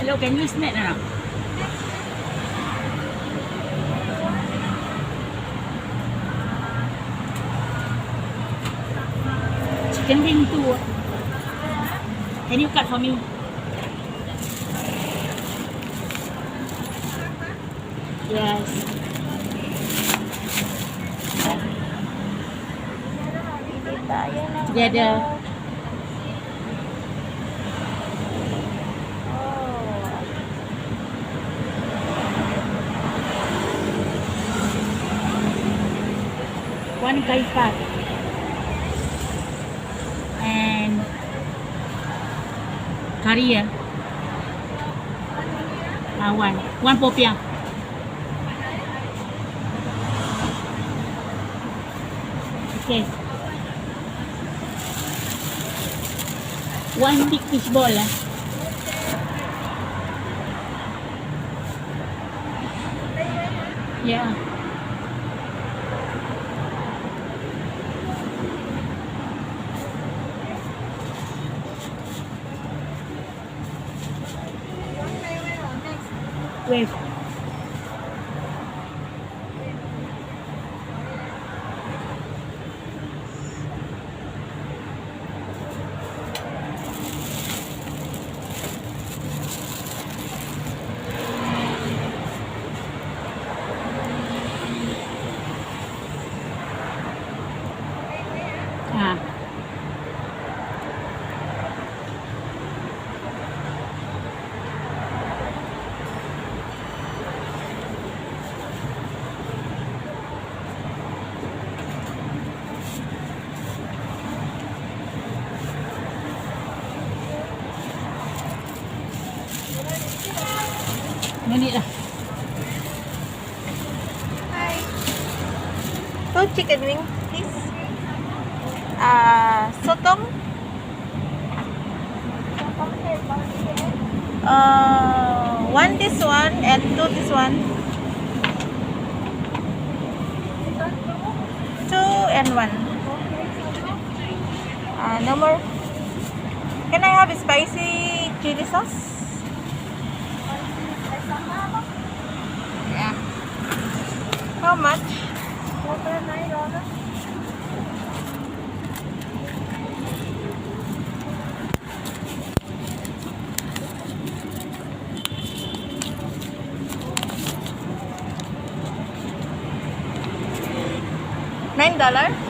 Hello, can you snack or not? Chicken wing too. Can you cut for me? Yes. Together. One kai pat and curry one popiah. Okay, one big fish ball yeah. Wait. Ah. No need lah. Hi. Two chicken wing, please. Sotong. One this one and two this one. Two and one. No more. Can I have spicy chili sauce? Yeah. How much? $9.